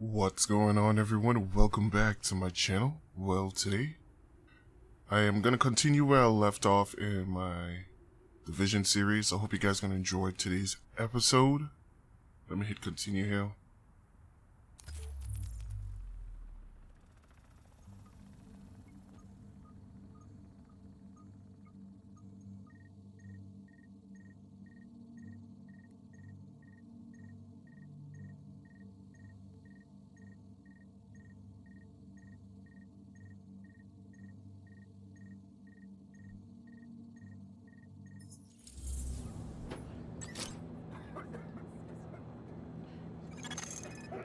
What's going on, everyone? Welcome back to my channel. Well, today I am going to continue where I left off in my Division series. I hope you guys are going to enjoy today's episode. Let me hit continue here.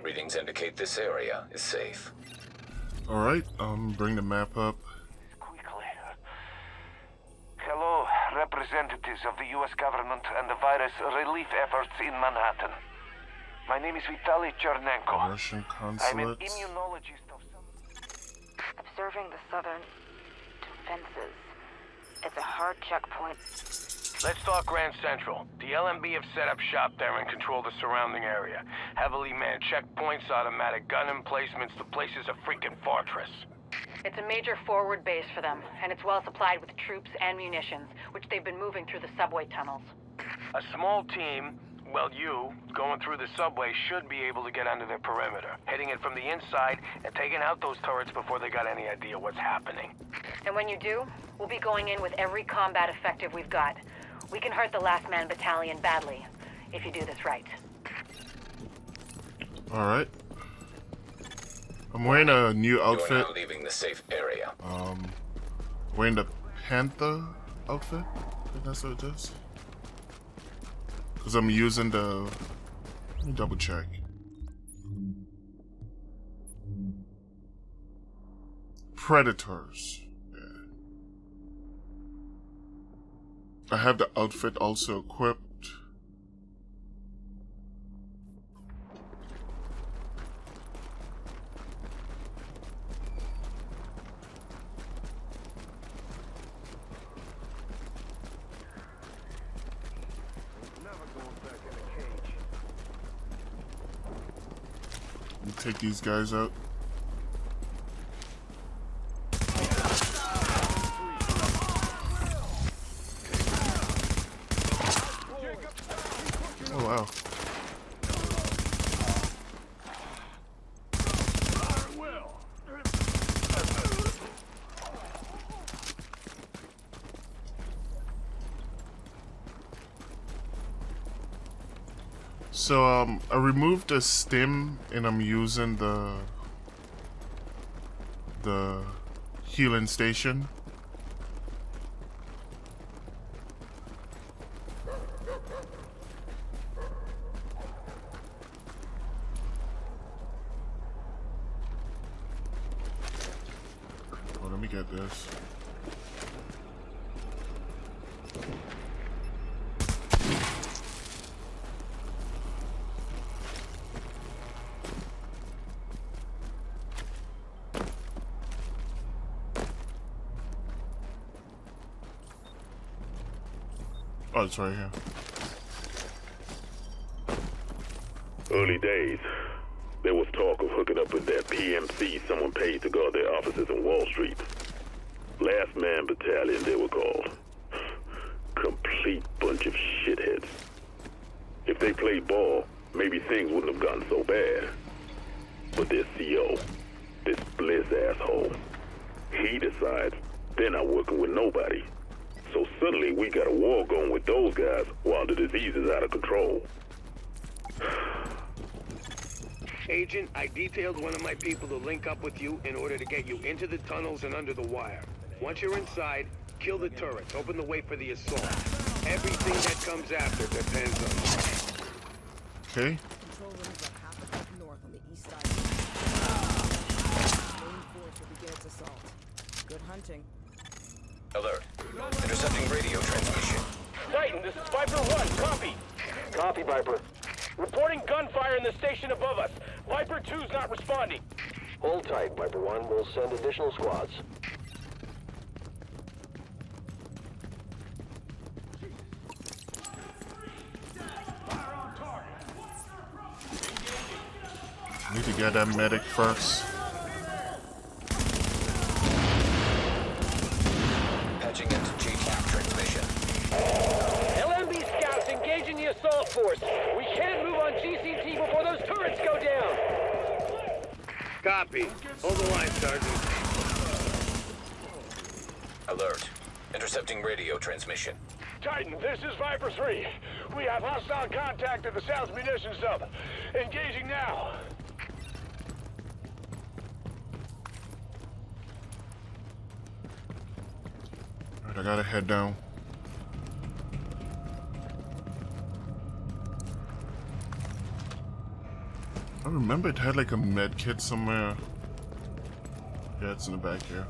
Readings indicate this area is safe. Alright, bring the map up. Quickly. Hello, representatives of the U.S. government and the virus relief efforts in Manhattan. My name is Vitaly Chernenko. Russian I'm an consulate. immunologist of some... Observing the southern defenses. It's a hard checkpoint. Let's talk Grand Central. The LMB have set up shop there and control the surrounding area. Heavily manned checkpoints, automatic gun emplacements. The place is a freaking fortress. It's a major forward base for them, and it's well supplied with troops and munitions, which they've been moving through the subway tunnels. A small team, well, you, going through the subway should be able to get under their perimeter, hitting it from the inside and taking out those turrets before they got any idea what's happening. And when you do, we'll be going in with every combat effective we've got. We can hurt the Last Man Battalion badly, if you do this right. Alright. I'm wearing a new You are outfit. now leaving the safe area. Wearing the Panther outfit. I think that's what it is. Because I'm using the... Let me double check. Predators. Yeah. I have the outfit also equipped. Let me take these guys out. Oh wow. So I removed the stim and I'm using the healing station. Oh, let me get this. Oh, it's right here. Early days, there was talk of hooking up with that PMC someone paid to guard their offices on Wall Street. Last Man Battalion, they were called. Complete bunch of shitheads. If they played ball, maybe things wouldn't have gotten so bad. But their CO, this Bliss asshole, he decides they're not working with nobody. So suddenly we got a war going with those guys while the disease is out of control. Agent, I detailed one of my people to link up with you in order to get you into the tunnels and under the wire. Once you're inside, kill the turrets, open the way for the assault. Everything that comes after depends on you. Okay. Control rooms are half a block north on the east side. Main force will begin its assault. Good hunting. Alert. Intercepting radio transmission. Titan, this is Viper 1, copy. Copy, Viper. Reporting gunfire in the station above us. Viper 2's not responding. Hold tight, Viper 1. We'll send additional squads. Need to get that medic first. Patching into JTF transmission. LMB scouts engaging the assault force. We can't move on GCT before those turrets go down. Copy. Hold the line, Sergeant. Alert. Intercepting radio transmission. Titan, this is Viper 3. We have hostile contact at the South Munitions Sub. Engaging now. Alright, I gotta head down. I remember it had like a med kit somewhere. Yeah, it's in the back here.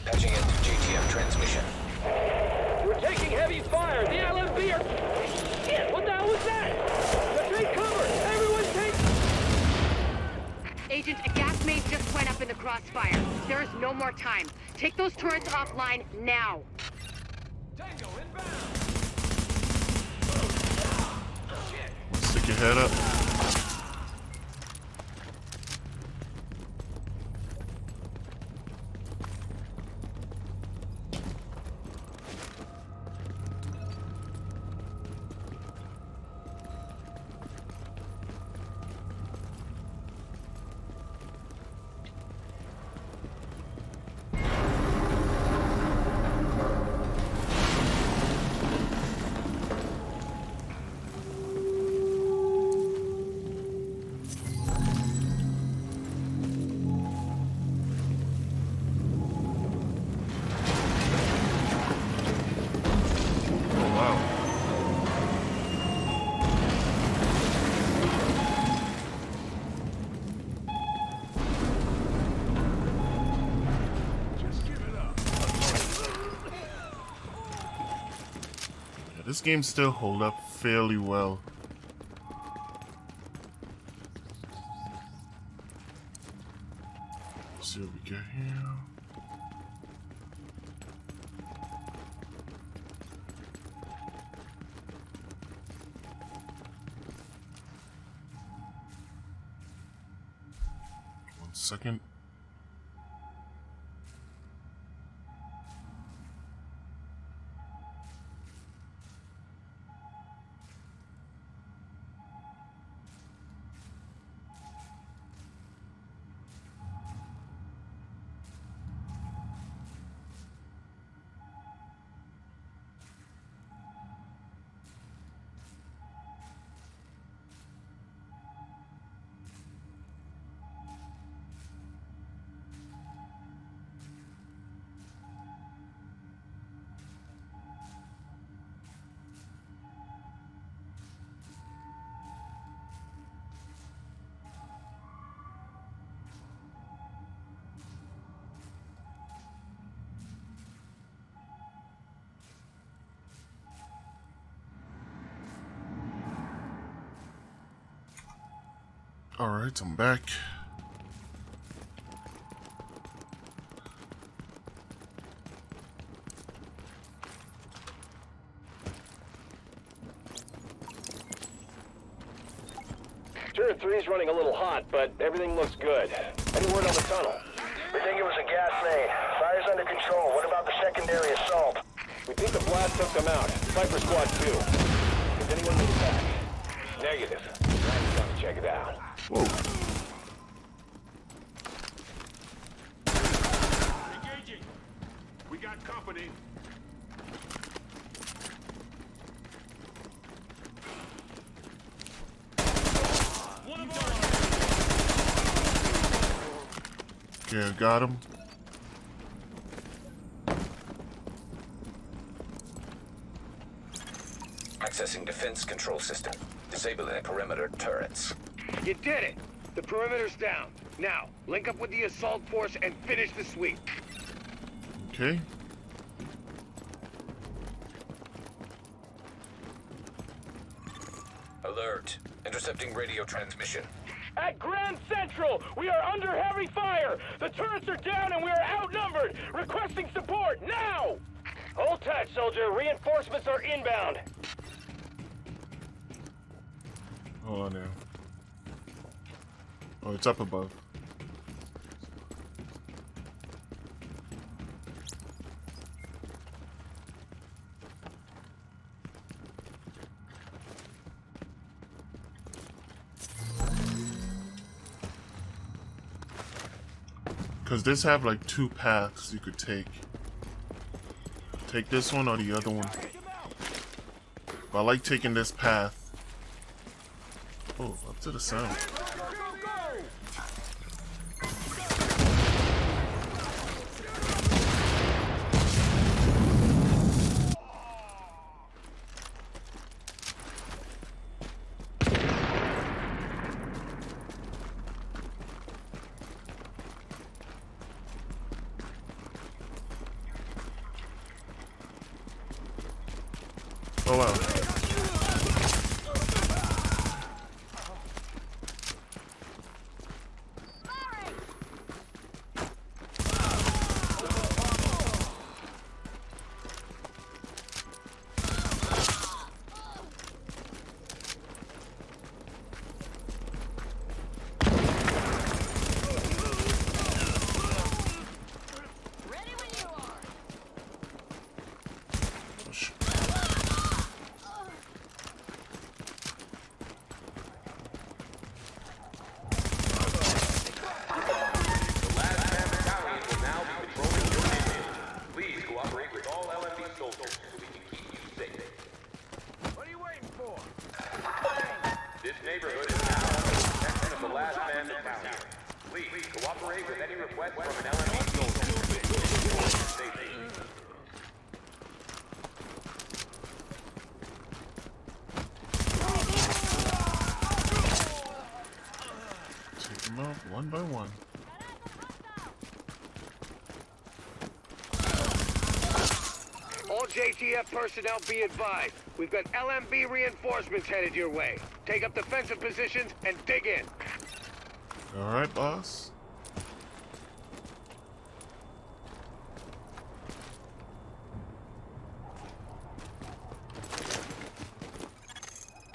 Patching into JTF transmission. We're taking heavy fire. The LMB are... Shit, what the hell was that? Take cover. Everyone take... Agent, a gas main just went up in the crossfire. There is no more time. Take those turrets offline now. Tango inbound. Stick your head up. This game still hold up fairly well. Let's see what we get here. One second. Alright, I'm back. Turret 3's running a little hot, but everything looks good. Any word on the tunnel? We think it was a gas main. Fire's under control. What about the secondary assault? We think the blast took them out. Viper Squad 2. Does anyone move back? Negative. Let's come check it out. Whoa. Engaging. We got company. Okay, I got him. Accessing defense control system. Disabling perimeter turrets. You did it! The perimeter's down. Now, link up with the assault force and finish the sweep. Okay. Alert. Intercepting radio transmission. At Grand Central, we are under heavy fire! The turrets are down and we are outnumbered! Requesting support, now! Hold tight, soldier. Reinforcements are inbound. Hold on now. Oh, it's up above. Because this have like two paths you could take. Take this one or the other one. But I like taking this path. Oh, up to the sound. Oh wow. One by one. All JTF personnel be advised. We've got LMB reinforcements headed your way. Take up defensive positions and dig in. Alright, boss.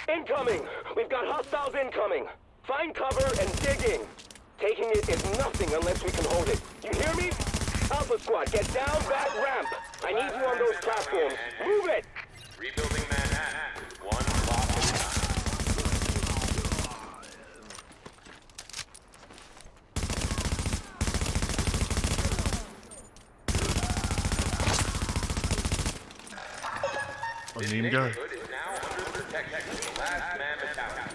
Incoming! We've got hostiles incoming. Find cover and dig in. Taking it is nothing unless we can hold it. You hear me? Alpha Squad, get down that ramp. I need you on those platforms. Move it! Rebuilding Manhattan, one block at a time. A name guy. Is now under the protection of the last man battalion.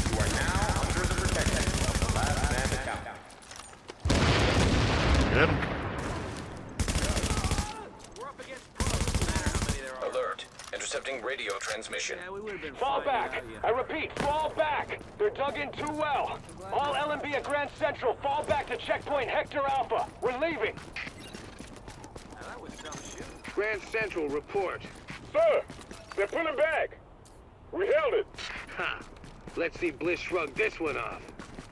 You are now under the protection of the last man battalion. Get him. Alert. Intercepting radio transmission. Fall back! I repeat, fall back! They're dug in too well. All LMB at Grand Central, fall back to checkpoint Hector Alpha. We're leaving. Grand Central, report. Sir, they're pulling back. We held it. Ha! Let's see Bliss shrug this one off.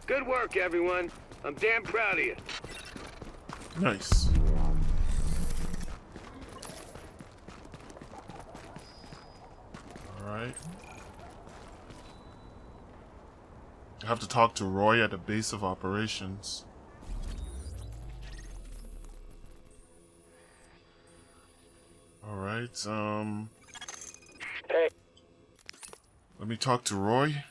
Good work, everyone. I'm damn proud of you. Nice. Alright. I have to talk to Roy at the base of operations. Alright, Hey. let me talk to Roy.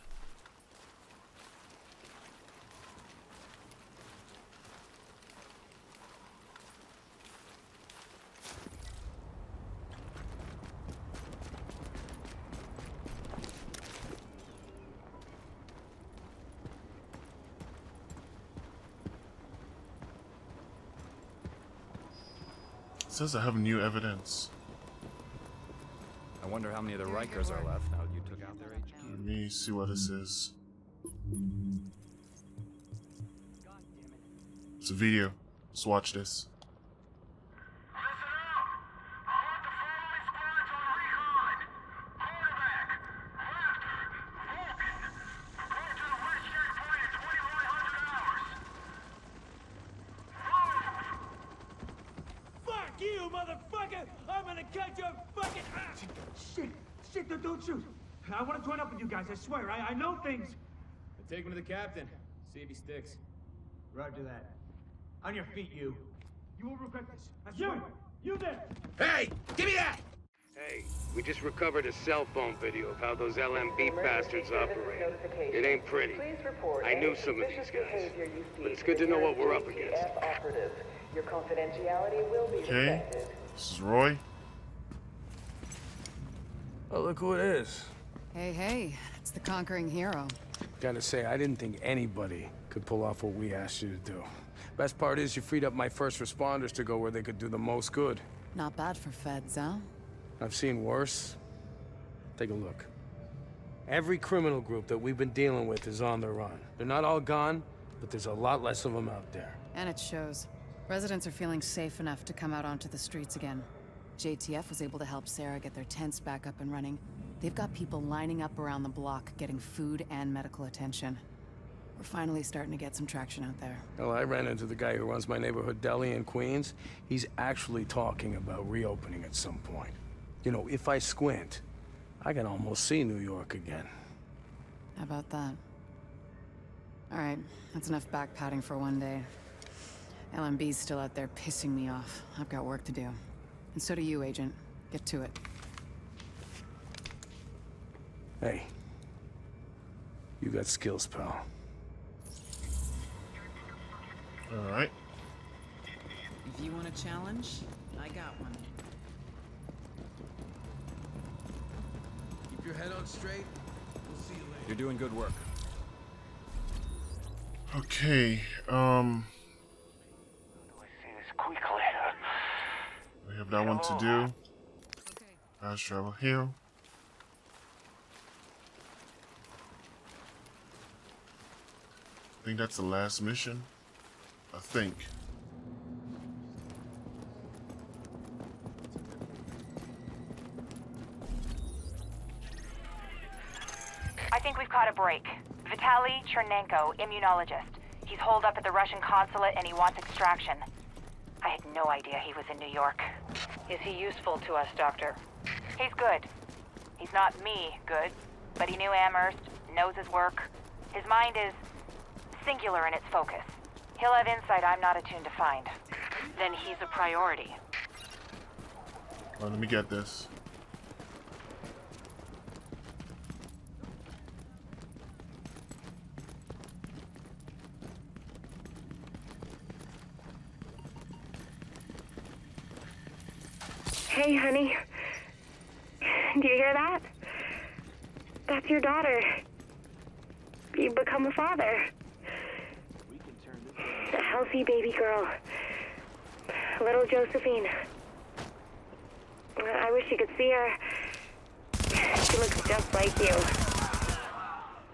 It says I have new evidence. I wonder how many of the Rikers are left now you took out their HQ. Let me see what this is. It's a video. Let's watch this. You motherfucker! I'm gonna cut your fucking ass! Shit, don't shoot! I want to join up with you guys, I swear. I know things. Take him to the captain. See if he sticks. Roger that. On your feet, you. You will regret this. I swear. You there! Hey! Give me that! Hey, we just recovered a cell phone video of how those LMB bastards operate. It ain't pretty. I knew some of these guys. But it's good to know what we're up against. Your confidentiality will be respected. This is Roy. Oh, look who it is. Hey, it's the conquering hero. Gotta say, I didn't think anybody could pull off what we asked you to do. Best part is you freed up my first responders to go where they could do the most good. Not bad for feds, huh? I've seen worse. Take a look. Every criminal group that we've been dealing with is on the run. They're not all gone, but there's a lot less of them out there. And it shows. Residents are feeling safe enough to come out onto the streets again. JTF was able to help Sarah get their tents back up and running. They've got people lining up around the block, getting food and medical attention. We're finally starting to get some traction out there. Well, I ran into the guy who runs my neighborhood deli in Queens. He's actually talking about reopening at some point. You know, if I squint, I can almost see New York again. How about that? All right, that's enough back-patting for one day. LMB's still out there pissing me off. I've got work to do. And so do you, Agent. Get to it. Hey. You got skills, pal. All right. If you want a challenge, I got one. Keep your head on straight. We'll see you later. You're doing good work. Okay, we have that one to do. Fast travel here. I think that's the last mission. I think. I think we've caught a break. Vitaly Chernenko, immunologist. He's holed up at the Russian consulate and he wants extraction. I had no idea he was in New York. Is he useful to us, Doctor? He's good. He's not me good, but he knew Amherst, knows his work. His mind is singular in its focus. He'll have insight I'm not attuned to find. Then he's a priority. Oh, let me get this. Hey, honey. Do you hear that? That's your daughter. You've become a father. A healthy baby girl. Little Josephine. I wish you could see her. She looks just like you.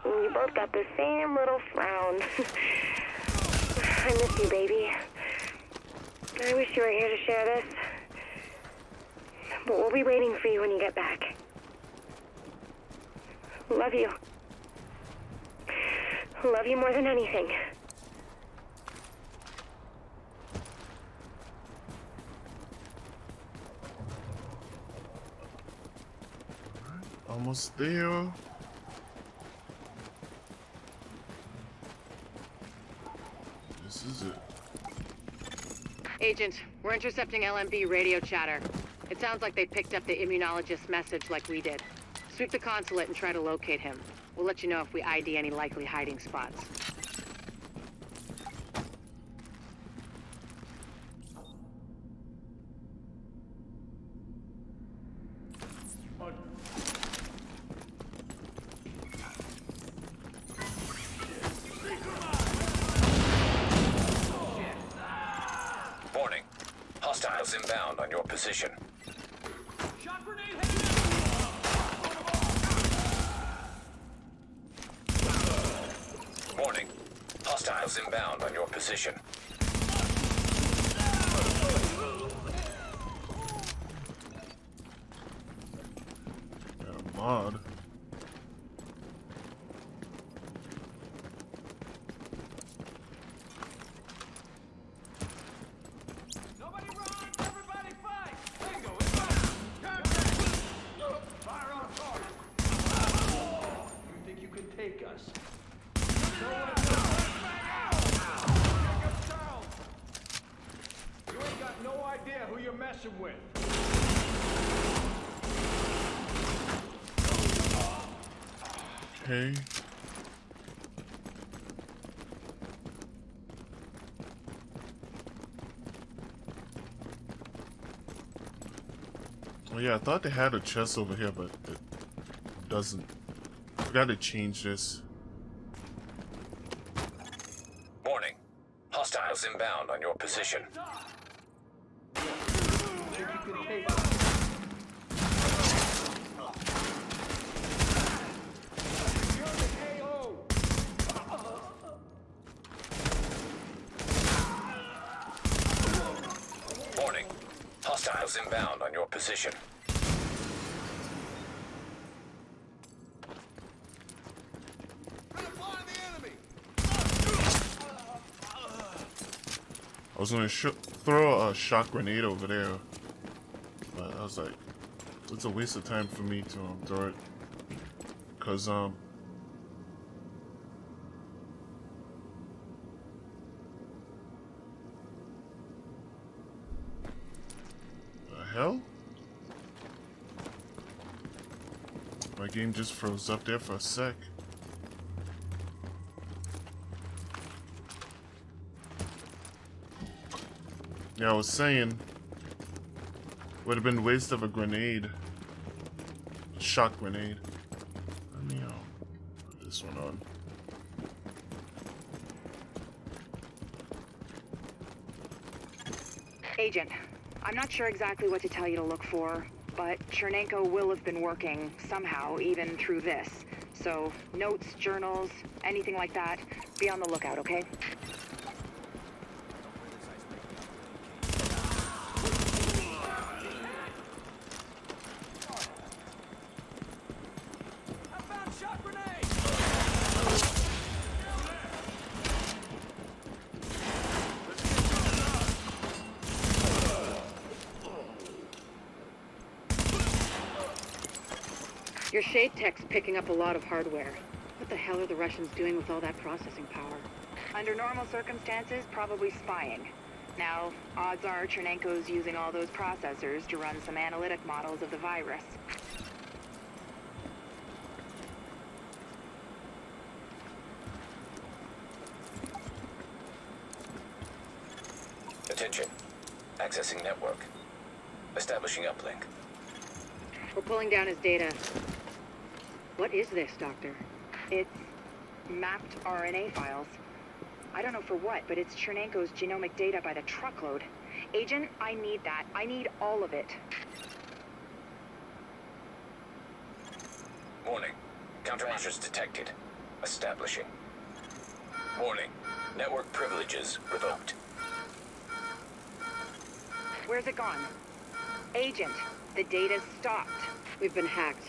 You both got the same little frown. I miss you, baby. I wish you were here to share this. But we'll be waiting for you when you get back. Love you. Love you more than anything. Almost there. This is it. Agent, we're intercepting LMB radio chatter. It sounds like they picked up the immunologist's message like we did. Sweep the consulate and try to locate him. We'll let you know if we ID any likely hiding spots. Warning. Hostiles inbound on your position. Warning. Hostiles inbound on your position. Got a mod. Nobody run! Everybody fight! idea who you're messing with. Okay. Oh yeah, I thought they had a chest over here, but it doesn't. I gotta change this. Warning. Hostiles inbound on your position. Warning. Hostiles inbound on your position. I was gonna throw a shock grenade over there, but I was like, it's a waste of time for me to throw it, cause the hell? My game just froze up there for a sec. Yeah, I was saying, would have been waste of a grenade, shock grenade. Let me put this one on. Agent, I'm not sure exactly what to tell you to look for, but Chernenko will have been working somehow, even through this. So, notes, journals, anything like that, be on the lookout, okay? Your shade tech's picking up a lot of hardware. What the hell are the Russians doing with all that processing power? Under normal circumstances, probably spying. Now, odds are Chernenko's using all those processors to run some analytic models of the virus. Attention. Accessing network. Establishing uplink. We're pulling down his data. What is this, Doctor? It's mapped RNA files. I don't know for what, but it's Chernenko's genomic data by the truckload. Agent, I need that. I need all of it. Warning. Countermeasures detected. Establishing. Warning. Network privileges revoked. Where's it gone? Agent, the data's stopped. We've been hacked.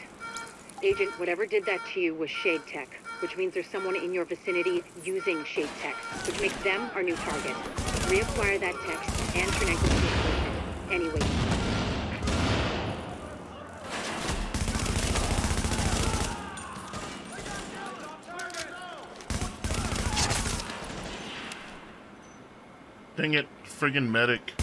Agent, whatever did that to you was shade tech, which means there's someone in your vicinity using shade tech, which makes them our new target. Reacquire that tech and Chernenko's equipment. Anyway. Dang it, friggin' medic.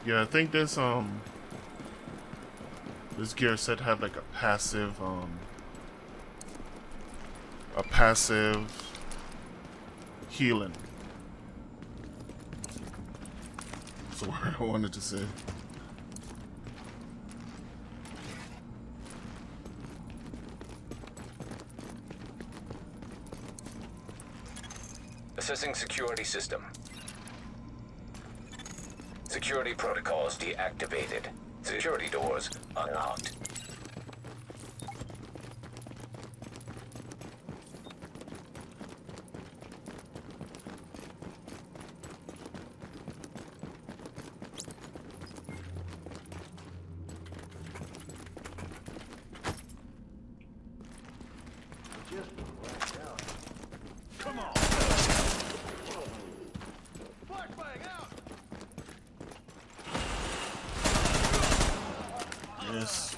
Yeah, I think this gear set had like a passive healing. That's the word I wanted to say. Assessing security system. Security protocols deactivated. Security doors unlocked. Come on. Flashbang out. Yes.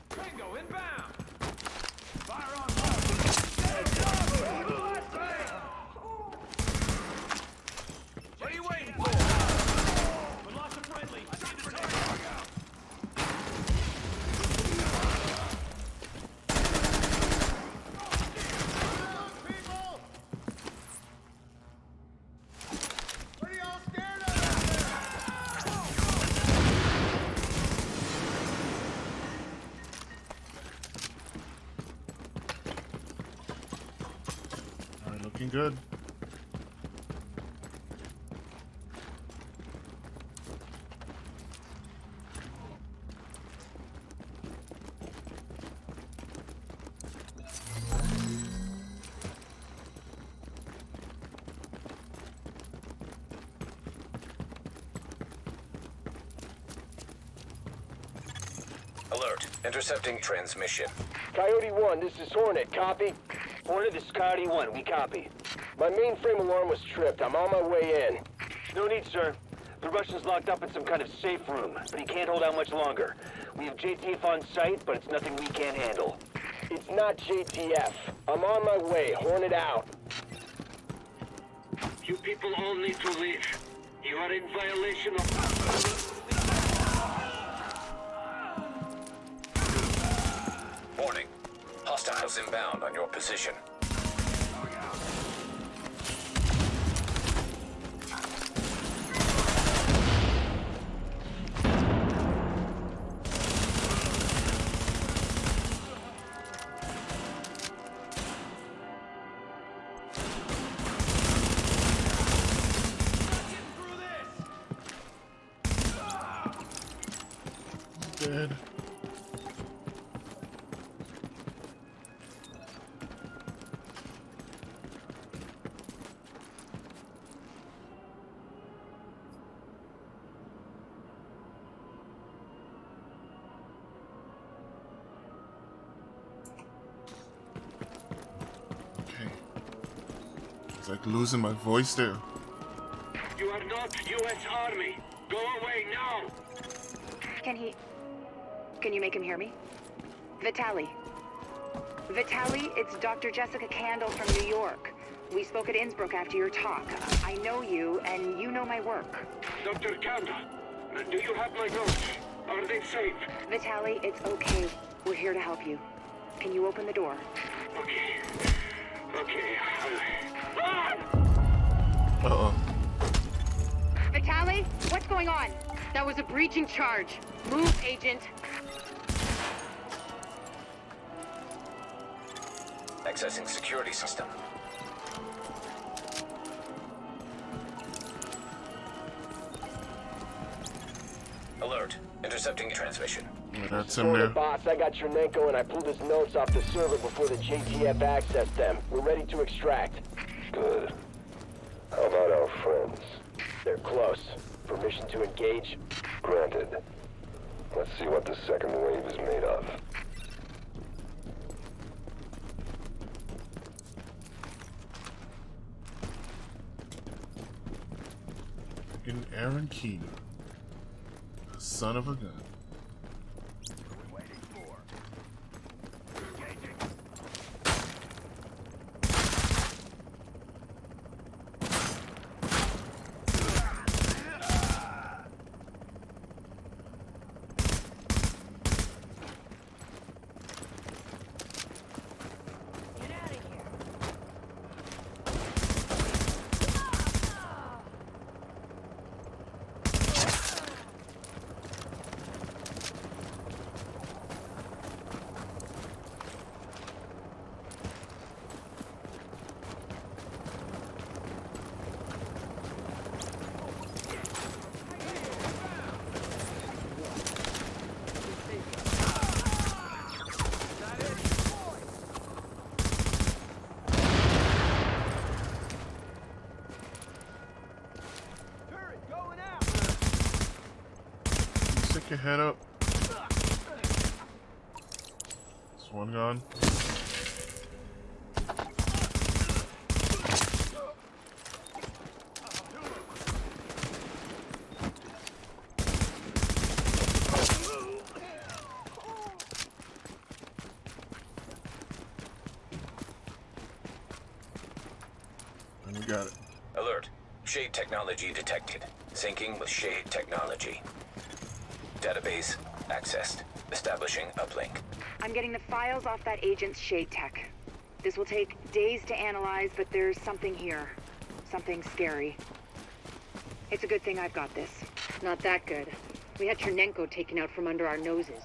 Tango inbound. Fire on. What are you waiting for? We lost a friendly. I see the target. Alright, looking good. Alert. Intercepting transmission. Coyote 1, this is Hornet. Copy? Hornet, this is Coyote 1. We copy. My mainframe alarm was tripped. I'm on my way in. No need, sir. The Russian's locked up in some kind of safe room, but he can't hold out much longer. We have JTF on site, but it's nothing we can't handle. It's not JTF. I'm on my way. Hornet out. You people all need to leave. You are in violation of... Warning. Hostiles inbound on your position. Dead. Okay. It's like losing my voice there. You are not U.S. Army. Go away now. Can you make him hear me? Vitaly. Vitaly, it's Dr. Jessica Kandel from New York. We spoke at Innsbruck after your talk. I know you, and you know my work. Dr. Kandel, do you have my notes? Are they safe? Vitaly, it's okay. We're here to help you. Can you open the door? Okay. Okay. Uh-oh. Vitaly, what's going on? That was a breaching charge. Move, Agent. Accessing security system. Alert. Intercepting transmission. That's him there. Boss, I got Chernenko and I pulled his notes off the server before the JTF accessed them. We're ready to extract. Good. How about our friends? They're close. Permission to engage? Granted. Let's see what the second wave is made of. In Aaron Key. Son of a gun. Stick your head up. There's one gone. And we got it. Alert. Shade technology detected. Syncing with shade technology. Database accessed. Establishing uplink. I'm getting the files off that agent's shade tech. This will take days to analyze, but there's something here. Something scary. It's a good thing I've got this. Not that good. We had Chernenko taken out from under our noses.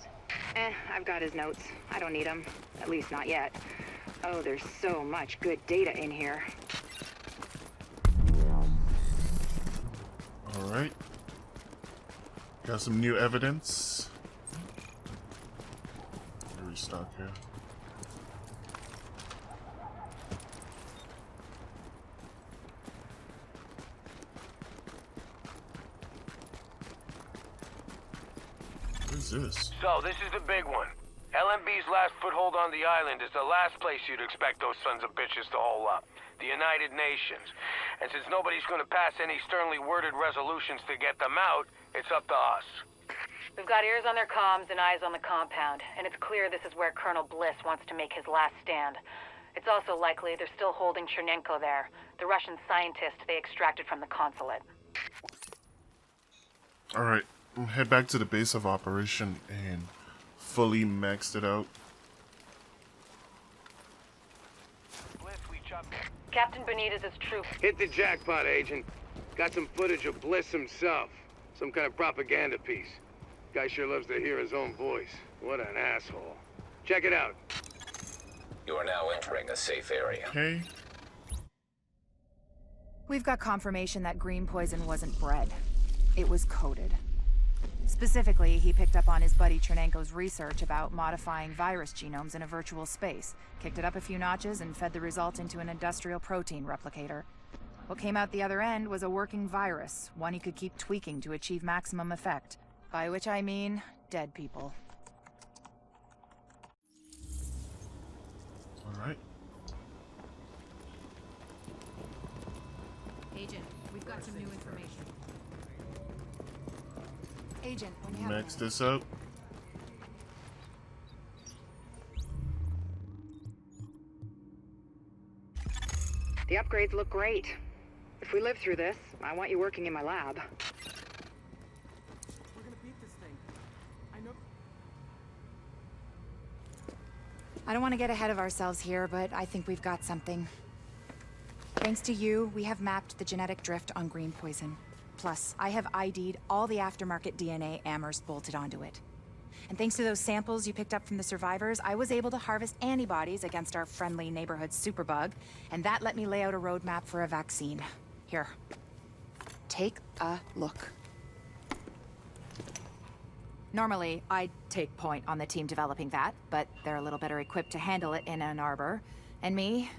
I've got his notes. I don't need them. At least not yet. Oh, there's so much good data in here. Alright. Got some new evidence. Restock here. What is this? So, this is the big one. LMB's last foothold on the island is the last place you'd expect those sons of bitches to hole up. The United Nations. And since nobody's gonna pass any sternly worded resolutions to get them out, it's up to us. We've got ears on their comms and eyes on the compound, and it's clear this is where Colonel Bliss wants to make his last stand. It's also likely they're still holding Chernenko there, the Russian scientist they extracted from the consulate. Alright, we'll head back to the base of operation and fully maxed it out. Captain Benitez's troops. Hit the jackpot, Agent. Got some footage of Bliss himself. Some kind of propaganda piece. Guy sure loves to hear his own voice. What an asshole. Check it out. You are now entering a safe area. Okay. We've got confirmation that green poison wasn't bred. It was coded. Specifically, he picked up on his buddy Chernenko's research about modifying virus genomes in a virtual space, kicked it up a few notches, and fed the result into an industrial protein replicator. What came out the other end was a working virus, one he could keep tweaking to achieve maximum effect. By which I mean, dead people. Alright. Agent, we've got some new information. Agent, when you have Max this up. The upgrades look great. If we live through this, I want you working in my lab. We're gonna beat this thing. I know. I don't want to get ahead of ourselves here, but I think we've got something. Thanks to you, we have mapped the genetic drift on green poison. Plus, I have ID'd all the aftermarket DNA Amherst bolted onto it. And thanks to those samples you picked up from the survivors, I was able to harvest antibodies against our friendly neighborhood superbug, and that let me lay out a roadmap for a vaccine. Here. Take a look. Normally, I'd take point on the team developing that, but they're a little better equipped to handle it in Ann Arbor. And me?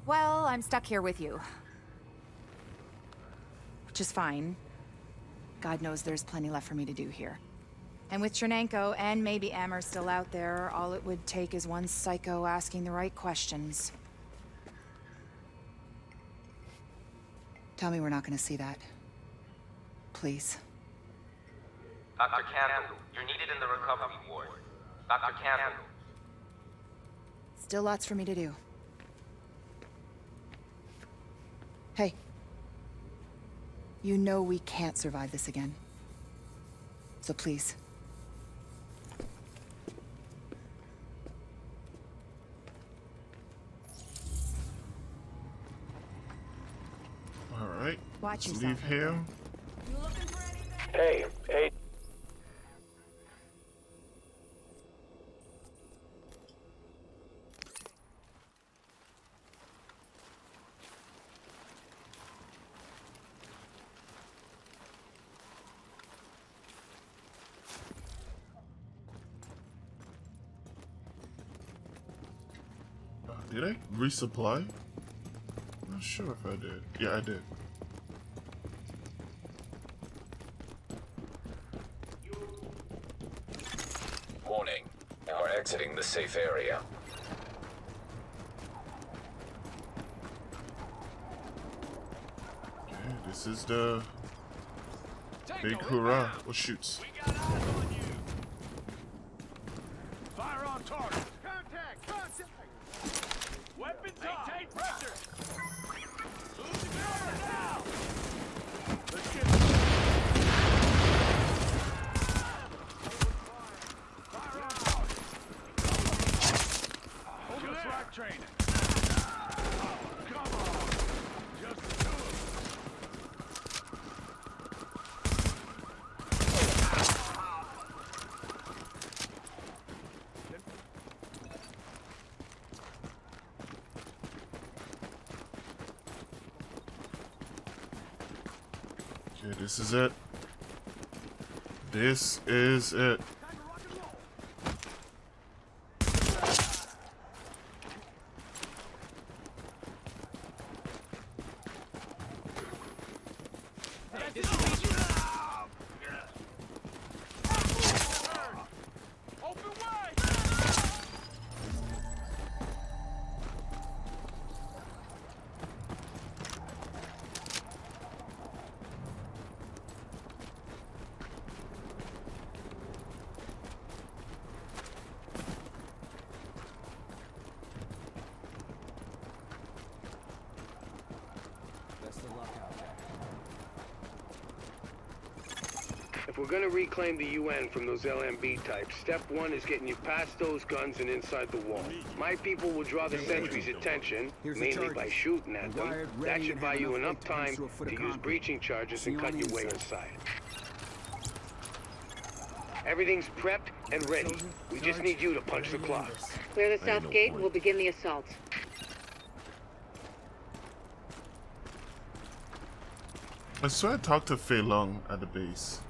Well, I'm stuck here with you. Which is fine. God knows there's plenty left for me to do here. And with Chernenko and maybe Amherst still out there, all it would take is one psycho asking the right questions. Tell me we're not gonna see that. Please. Dr. Kandel, you're needed in the recovery ward. Dr. Kandel. Still lots for me to do. Hey. You know we can't survive this again. So please. Alright. Watch Let's yourself. leave here. Hey. Did I resupply? Not sure if I did. Yeah, I did. Warning. Our exiting the safe area. Okay, this is the big hurrah. Oh, shoots. Fire on target. Contact! Contact! Weapons maintain pressure! Lose the cover now! Let's get fire on target. Hold the track training. Come on. Just the two of us. Okay, this is it. This is it. If we're gonna reclaim the UN from those LMB types, step one is getting you past those guns and inside the wall. My people will draw the sentry's attention, mainly by shooting at them. That should buy you enough time to use breaching charges and cut your way inside. Everything's prepped and ready. We just need you to punch the clock. Clear the south gate, we'll begin the assault. I swear I talked to Faye Lau at the base.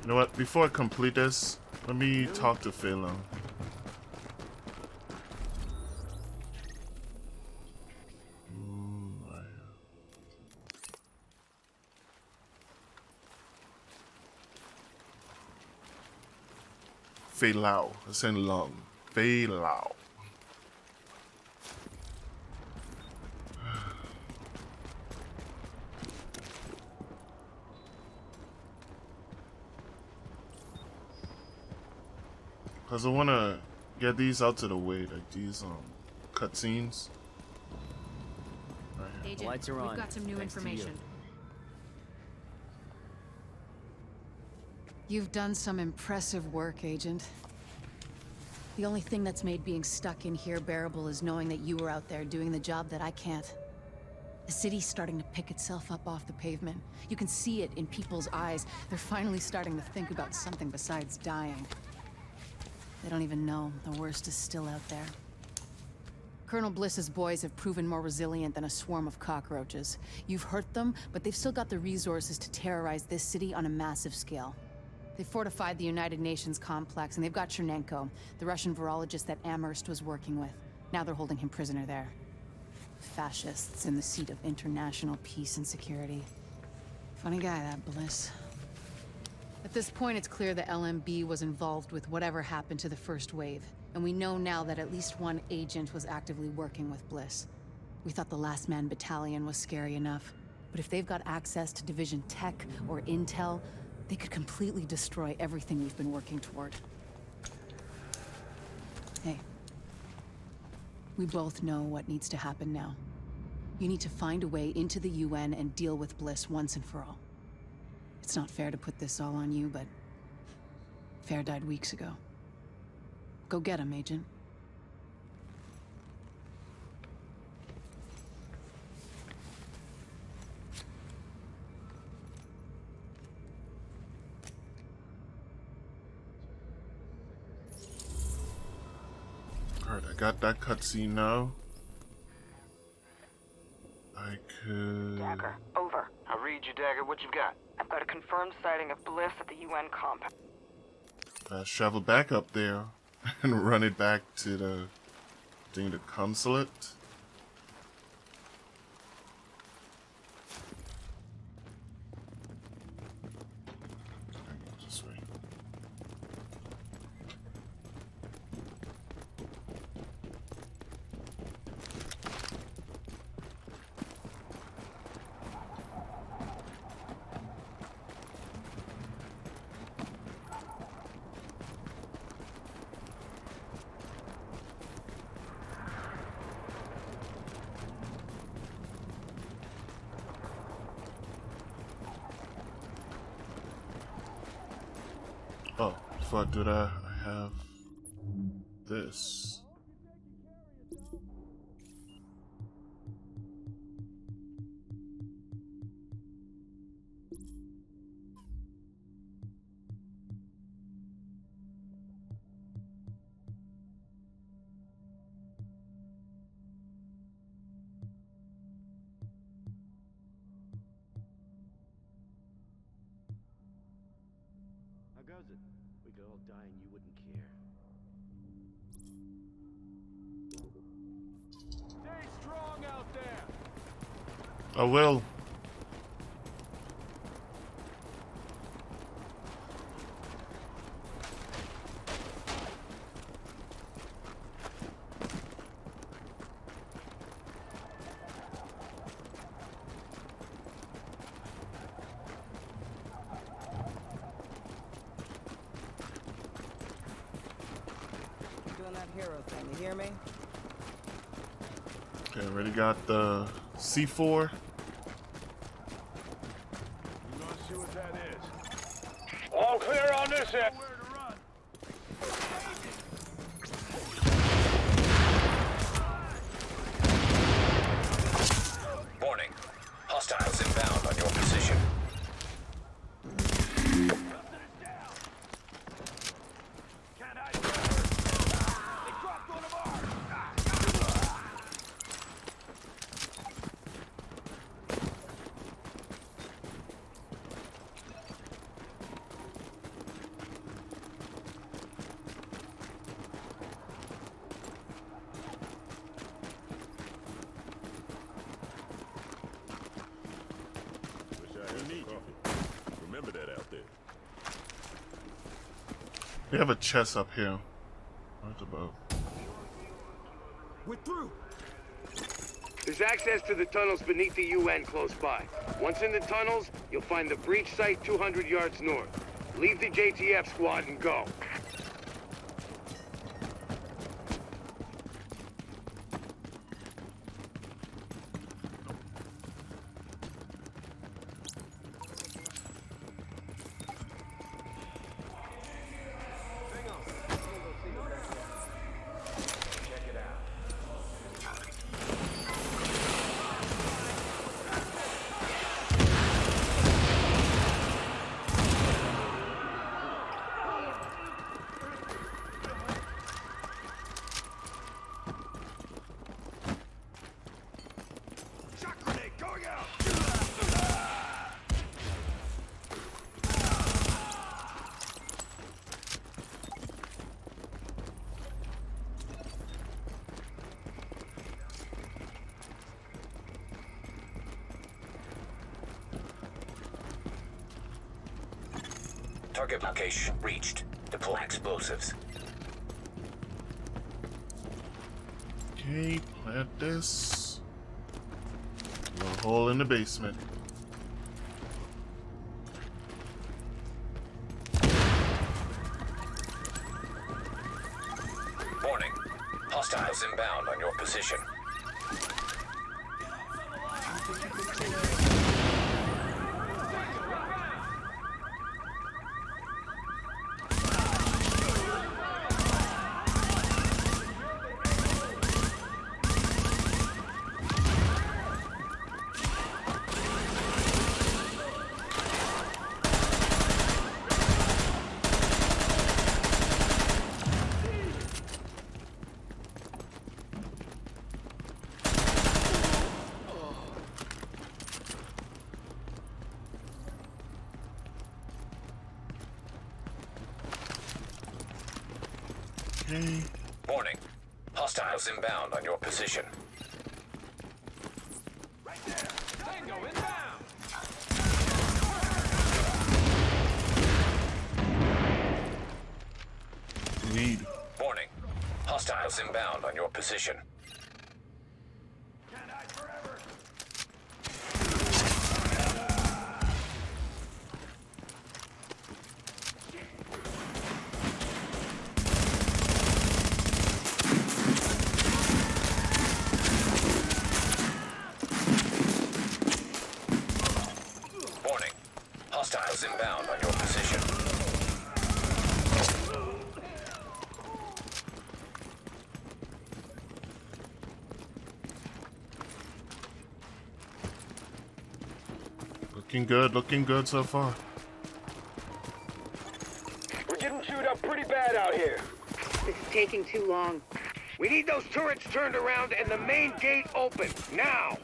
You know what? Before I complete this, let me talk to Faye Lau. Faye Lau. I said long. Faye Lau. Cause I wanna get these out to the way, like these cutscenes. Right here. Agent, Lights are on. we've got some new information. You've done some impressive work, Agent. The only thing that's made being stuck in here bearable is knowing that you were out there doing the job that I can't. The city's starting to pick itself up off the pavement. You can see it in people's eyes. They're finally starting to think about something besides dying. They don't even know. The worst is still out there. Colonel Bliss's boys have proven more resilient than a swarm of cockroaches. You've hurt them, but they've still got the resources to terrorize this city on a massive scale. They fortified the United Nations complex, and they've got Chernenko, the Russian virologist that Amherst was working with. Now they're holding him prisoner there. Fascists in the seat of international peace and security. Funny guy, that Bliss. At this point, it's clear the LMB was involved with whatever happened to the first wave, and we know now that at least one agent was actively working with Bliss. We thought the Last Man Battalion was scary enough, but if they've got access to Division tech or intel, they could completely destroy everything we've been working toward. Hey, we both know what needs to happen now. You need to find a way into the UN and deal with Bliss once and for all. It's not fair to put this all on you, but Fair died weeks ago. Go get him, Agent. Alright, I got that cutscene now. I could... Dagger, over. I read you, Dagger. What you got? I've got a confirmed sighting of Bliss at the UN compound. Fast travel back up there and run it back to the consulate. This way. fuck did I have this? How goes it? We could all die and you wouldn't care. Stay strong out there! I will. Doing that hero thing, you hear me? Okay, already got the C4. You wanna see what that is? All clear on this end. Warning. Hostiles inbound on your position. Remember that out there. We have a chest up here. What's about? We're through. There's access to the tunnels beneath the UN close by. Once in the tunnels, you'll find the breach site 200 yards north. Leave the JTF squad and go. Target location reached. Deploy explosives. Okay, plant this. A hole in the basement. Warning. Hostiles inbound on your position. Okay. Warning. Hostiles inbound on your position. Right there. Tango inbound. Need. Warning. Hostiles inbound on your position. Can't hide forever. Warning. Hostiles inbound on your position. Looking good so far. We're getting chewed up pretty bad out here. This is taking too long. We need those turrets turned around and the main gate open, now!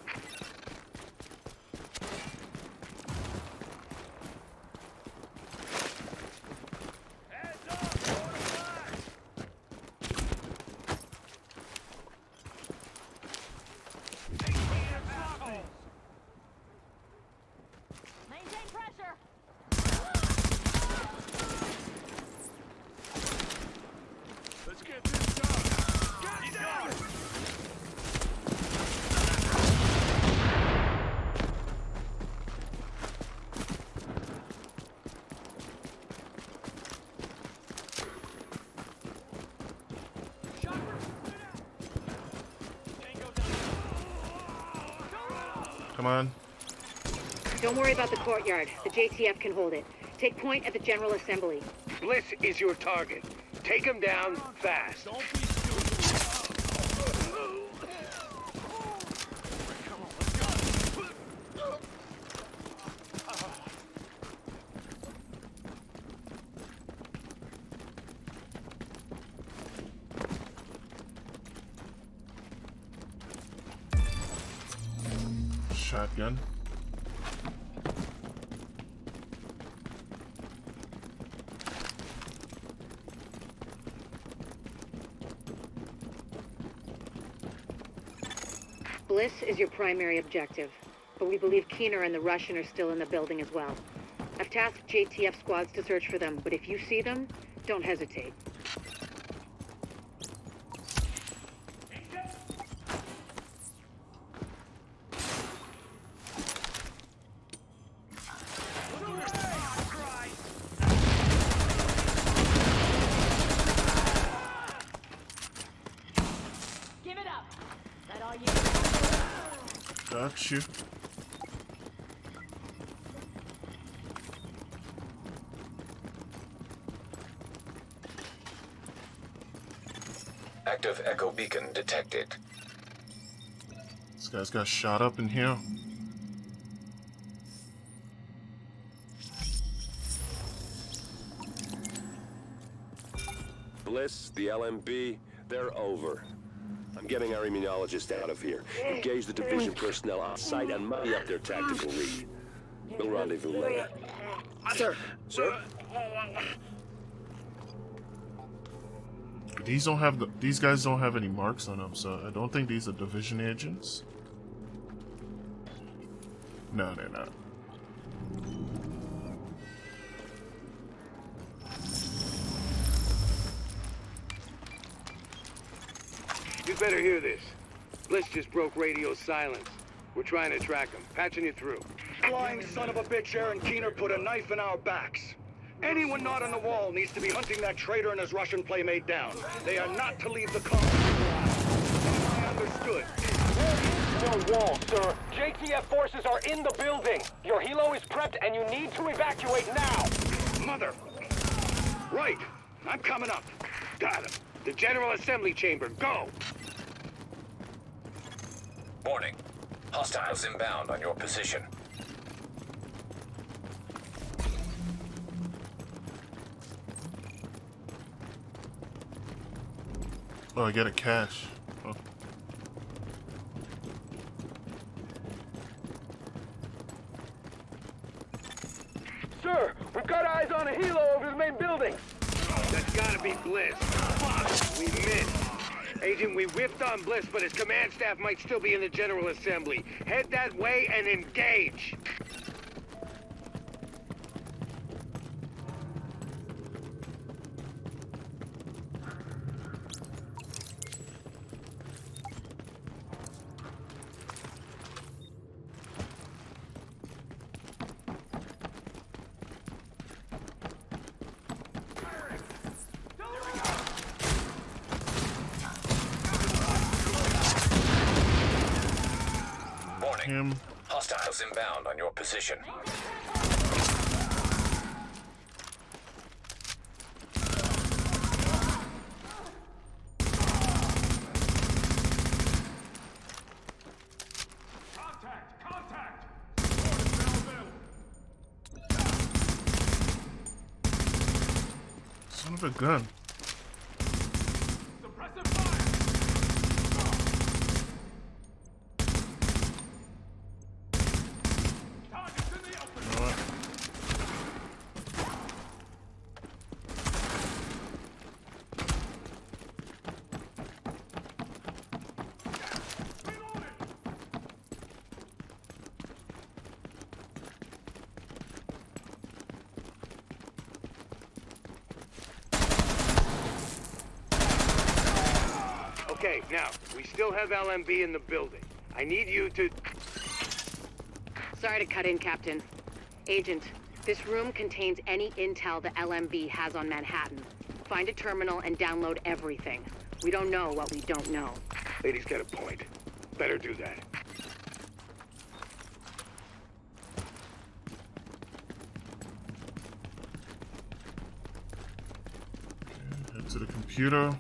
Come on. Don't worry about the courtyard. The JTF can hold it. Take point at the General Assembly. Bliss is your target. Take him down fast. Shotgun. Bliss is your primary objective, but we believe Keener and the Russian are still in the building as well. I've tasked JTF squads to search for them, but if you see them, don't hesitate. Got you. Active echo beacon detected. This guy's got shot up in here. Bliss, the LMB, they're over. I'm getting our immunologist out of here. Engage the division personnel on site and muddy up their tactical read. We'll rendezvous later. Sir. Sir? These guys don't have any marks on them, so I don't think these are division agents. No, they're not. You better hear this. Bliss just broke radio silence. We're trying to track him. Patching you through. Flying son of a bitch, Aaron Keener put a knife in our backs. Anyone not on the wall needs to be hunting that traitor and his Russian playmate down. They are not to leave the colony. Understood. There is no wall, sir. JTF forces are in the building. Your helo is prepped and you need to evacuate now. Mother. Right. I'm coming up. Got him. The General Assembly chamber. Go. Warning. Hostiles inbound on your position. Oh, I get a cache. Oh. Sir, we've got eyes on a helo over the main building. That's gotta be Bliss. Fuck, we missed. Agent, we whiffed on Bliss, but his command staff might still be in the General Assembly. Head that way and engage. Hostiles inbound on your position. with a gun. Okay, now, we still have LMB in the building. I need you to... Sorry to cut in, Captain. Agent, this room contains any intel the LMB has on Manhattan. Find a terminal and download everything. We don't know what we don't know. Lady's got a point. Better do that. Head to the computer.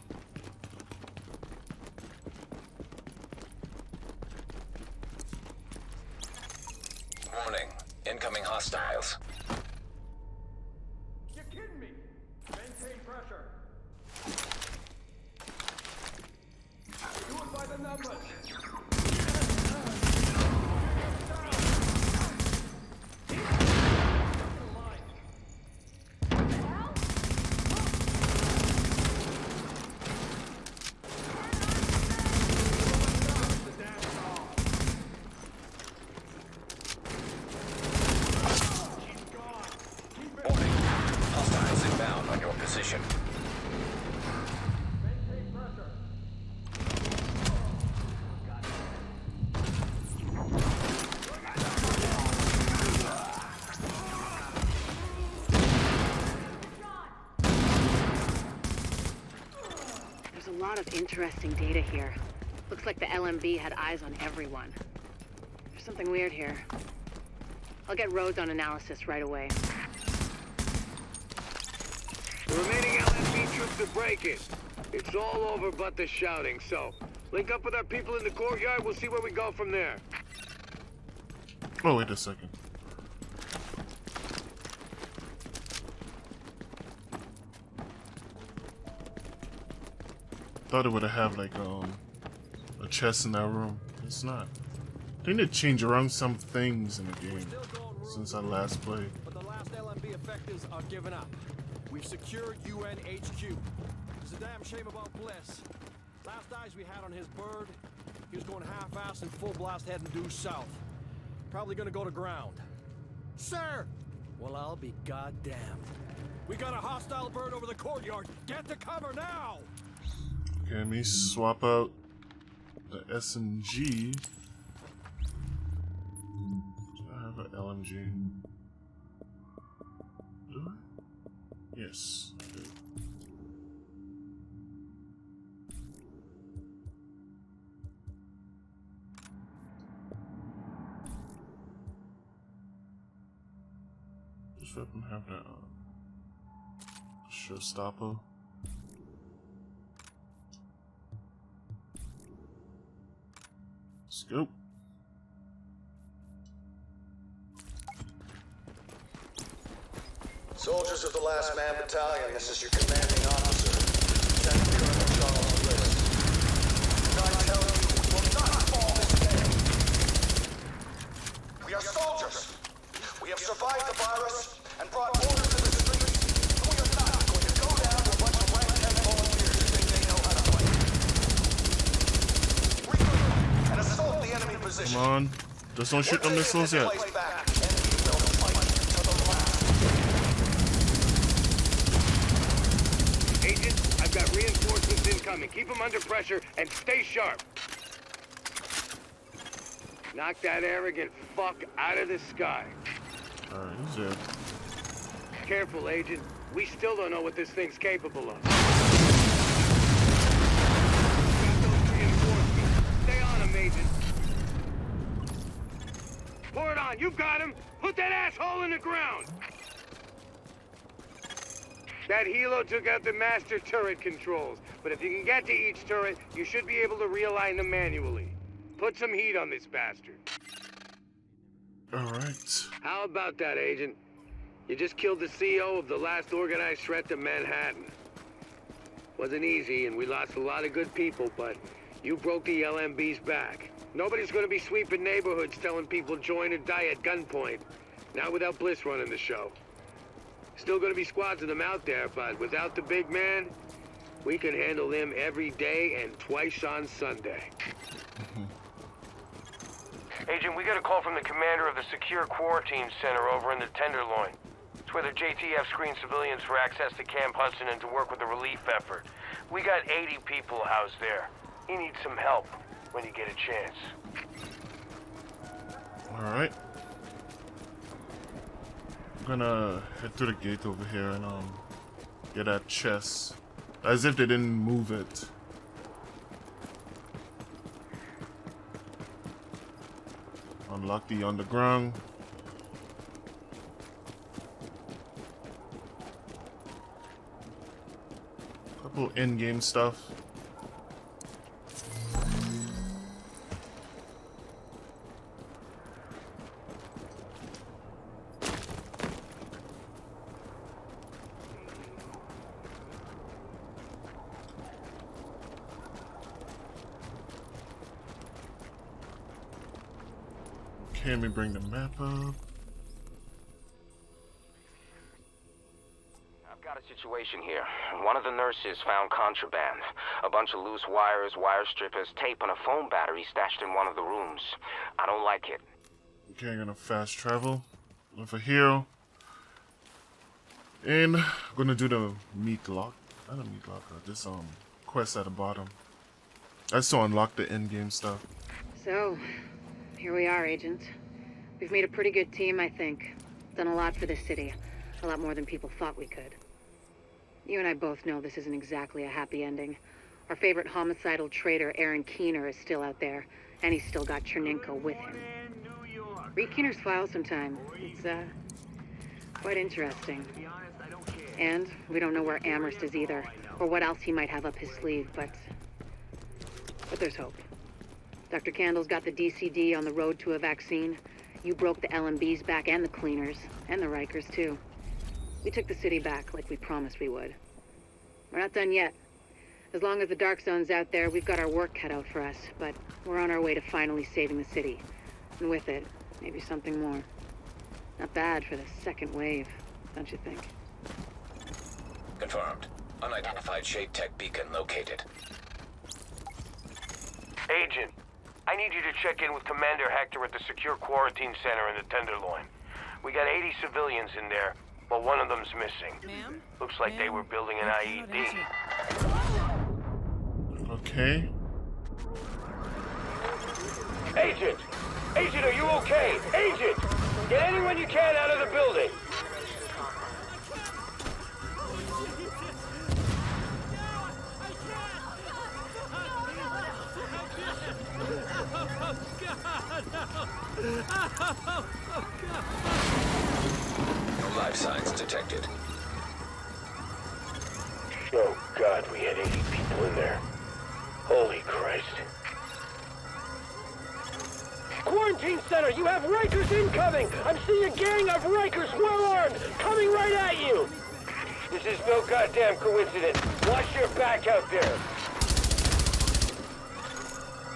Warning. Incoming hostiles. You're kidding me! Maintain pressure. Do it by the numbers. Of interesting data here. Looks like the LMB had eyes on everyone. There's something weird here. I'll get Rhodes on analysis right away. The remaining LMB troops are breaking. It's all over but the shouting, so link up with our people in the courtyard. We'll see where we go from there. Oh, wait a second. Thought it would have like a chest in that room. It's not. I think they changed around some things in the game since I last played. But the last LMB effectives are giving up. We've secured UN HQ. It's a damn shame about Bliss. Last eyes we had on his bird, he was going half-ass and full blast heading due south. Probably gonna go to ground. Sir! Well, I'll be goddamned. We got a hostile bird over the courtyard. Get to cover now! Okay, let me swap out the SMG. Do I have an LMG? Do I? Yes, I do. This weapon have that showstopper. Scoop. Soldiers of the Last Man Battalion, this is your commanding officer, Lieutenant Colonel Charles Bliss. And I tell you, we will not fall this day. We are soldiers. We have survived the virus and brought order to the streets, and we are not going to go down to a bunch of rank-head volunteers who think they know how to fight. Regroup and assault the enemy position. Come on. Just don't shoot the missiles yet. Agent, I've got reinforcements incoming. Keep them under pressure and stay sharp. Knock that arrogant fuck out of the sky. Alright, he's dead. Careful, Agent. We still don't know what this thing's capable of. Got those reinforcements. Stay on him, Agent. Pour it on. You've got him. Put that asshole in the ground. That helo took out the master turret controls, but if you can get to each turret, you should be able to realign them manually. Put some heat on this bastard. Alright. How about that, Agent? You just killed the CEO of the last organized threat to Manhattan. Wasn't easy, and we lost a lot of good people, but you broke the LMB's back. Nobody's gonna be sweeping neighborhoods telling people join or die at gunpoint. Not without Bliss running the show. Still gonna be squads of them out there, but without the big man, we can handle them every day and twice on Sunday. Agent, we got a call from the commander of the Secure Quarantine Center over in the Tenderloin. It's where the JTF screens civilians for access to Camp Hudson and to work with the relief effort. We got 80 people housed there. You need some help when you get a chance. Alright. I'm gonna head through the gate over here and get that chest. As if they didn't move it. Unlock the underground. Couple in-game stuff. Okay, let me bring the map up. I've got a situation here. One of the nurses found contraband. A bunch of loose wires, wire strippers, tape, and a phone battery stashed in one of the rooms. I don't like it. Okay, I'm gonna fast travel. Look for hero. And I'm gonna do the meat lock. Not a meat lock, this quest at the bottom. That's to unlock the in-game stuff. So, here we are, Agent. We've made a pretty good team, I think. Done a lot for this city. A lot more than people thought we could. You and I both know this isn't exactly a happy ending. Our favorite homicidal traitor, Aaron Keener, is still out there, and he's still got Chernenko with him. Read Keener's file sometime. It's, quite interesting. And we don't know where Amherst is either, or what else he might have up his sleeve, but there's hope. Dr. Kandel's got the DCD on the road to a vaccine. You broke the LMB's back and the cleaners, and the Rikers too. We took the city back like we promised we would. We're not done yet. As long as the Dark Zone's out there, we've got our work cut out for us, but we're on our way to finally saving the city. And with it, maybe something more. Not bad for the second wave, don't you think? Confirmed. Unidentified shade tech beacon located. Agent, I need you to check in with Commander Hector at the Secure Quarantine Center in the Tenderloin. We got 80 civilians in there, but one of them's missing. Looks like they were building an IED. Okay. Agent! Agent, are you okay? Agent! Get anyone you can out of the building! No life signs detected. Oh God, we had 80 people in there. Holy Christ. Quarantine Center, you have Rikers incoming! I'm seeing a gang of Rikers well-armed, coming right at you! This is no goddamn coincidence. Watch your back out there.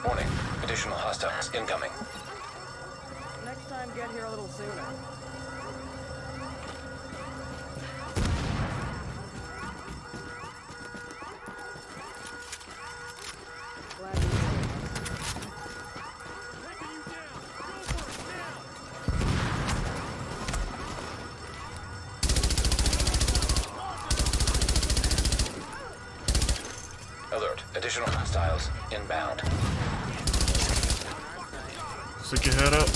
Warning. Additional hostiles incoming. Next time, get here a little sooner. Alert. Additional hostiles inbound. Stick your head up.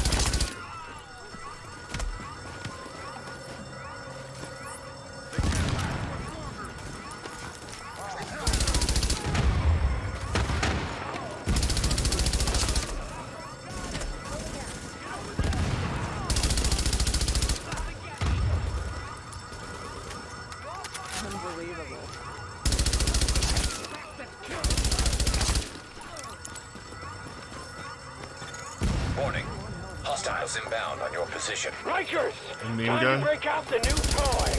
Unbelievable. Warning. Hostiles inbound on your position. Rikers! Main Time guy? to break out the new toy!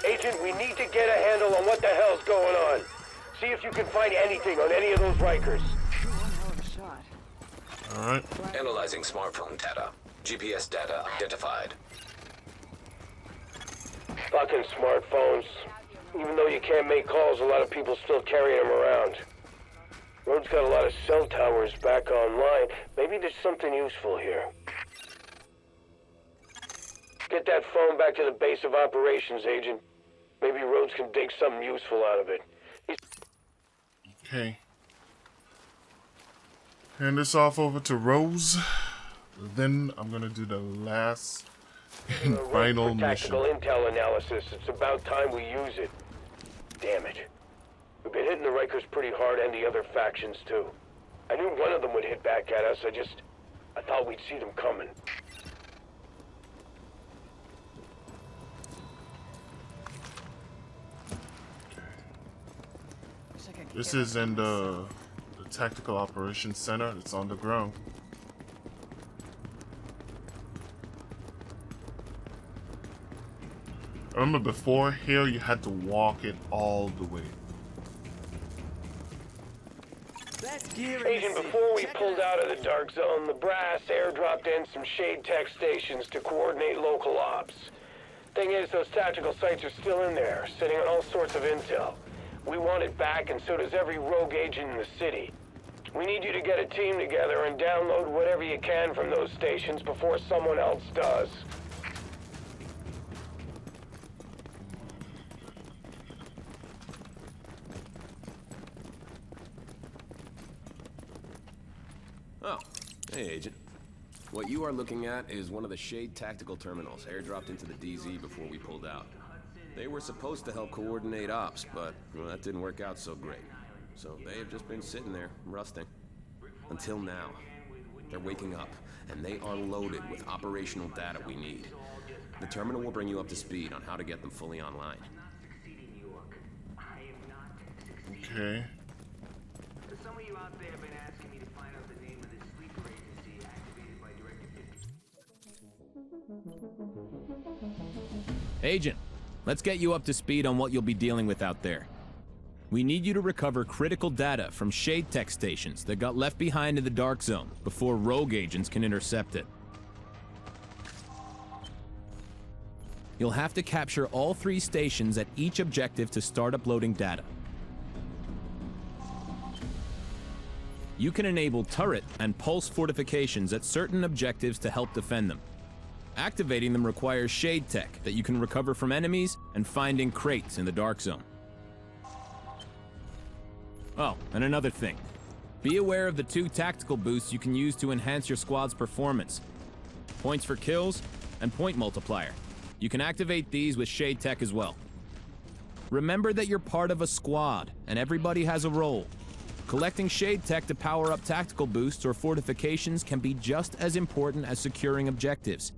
Agent, we need to get a handle on what the hell's going on. See if you can find anything on any of those Rikers. Alright. Analyzing smartphone data. GPS data identified. Fucking smartphones. Even though you can't make calls, a lot of people still carry them around. Rhodes got a lot of cell towers back online. Maybe there's something useful here. Get that phone back to the base of operations, Agent. Maybe Rhodes can dig something useful out of it. Okay. Hand this off over to Rose. Then I'm gonna do the last and final mission. Tactical intel analysis. It's about time we use it. Damn it. We've been hitting the Rikers pretty hard and the other factions too. I knew one of them would hit back at us. I thought we'd see them coming. This is in the Tactical Operations Center. It's on the ground. I remember before here you had to walk it all the way. Agent, before we pulled out of the dark zone, the brass airdropped in some shade tech stations to coordinate local ops. Thing is, those tactical sites are still in there, sitting on all sorts of intel. We want it back, and so does every rogue agent in the city. We need you to get a team together and download whatever you can from those stations before someone else does. Oh, hey, Agent. What you are looking at is one of the Shade tactical terminals airdropped into the DZ before we pulled out. They were supposed to help coordinate ops, but well, that didn't work out so great. So they have just been sitting there, rusting. Until now. They're waking up, and they are loaded with operational data we need. The terminal will bring you up to speed on how to get them fully online. Okay. Some of you out there have been asking me to find out the name of this sleeper agency activated by Directive. Agent, let's get you up to speed on what you'll be dealing with out there. We need you to recover critical data from Shade Tech stations that got left behind in the Dark Zone before rogue agents can intercept it. You'll have to capture all 3 stations at each objective to start uploading data. You can enable turret and pulse fortifications at certain objectives to help defend them. Activating them requires Shade Tech that you can recover from enemies and find in crates in the Dark Zone. Oh, and another thing. Be aware of the 2 tactical boosts you can use to enhance your squad's performance. Points for kills and point multiplier. You can activate these with Shade Tech as well. Remember that you're part of a squad, and everybody has a role. Collecting Shade Tech to power up tactical boosts or fortifications can be just as important as securing objectives.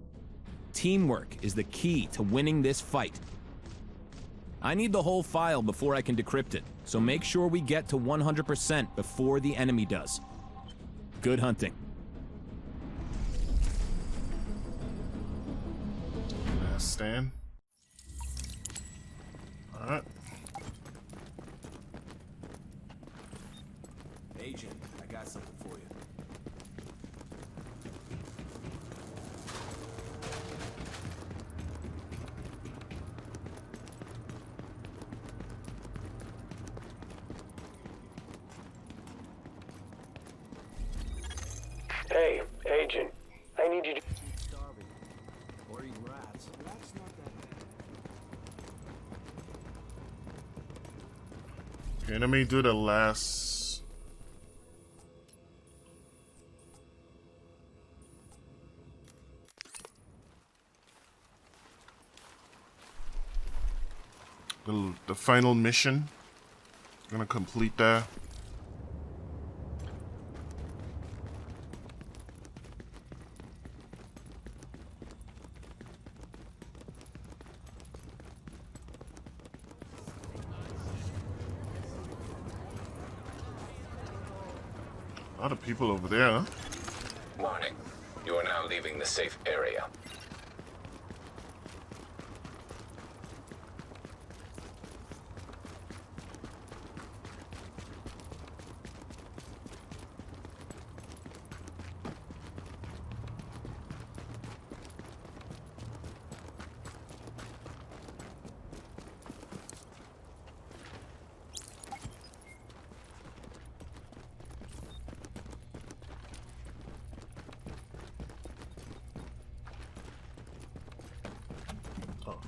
Teamwork is the key to winning this fight. I need the whole file before I can decrypt it, so make sure we get to 100% before the enemy does. Good hunting. Last stand. Alright. Agent, I got something for you. Hey, Agent. I need you to... Starving. Or eating rats. That's not that bad. Okay, let me do the last. The final mission. Gonna complete that. A lot of people over there, huh? Warning. You are now leaving the safe area.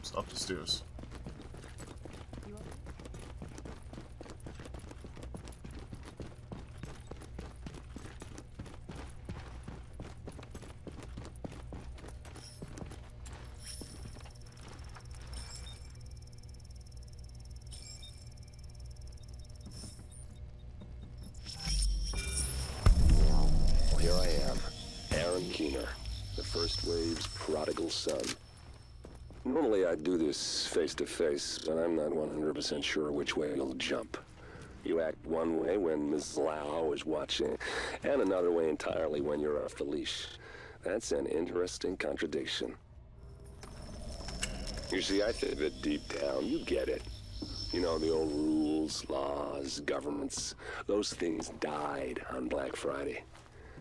It's up the stairs. Here I am, Aaron Keener, the first wave's prodigal son. Normally I'd do this face-to-face, but I'm not 100% sure which way you'll jump. You act one way when Ms. Lau is watching, and another way entirely when you're off the leash. That's an interesting contradiction. You see, I think that deep down, you get it. You know, the old rules, laws, governments, those things died on Black Friday.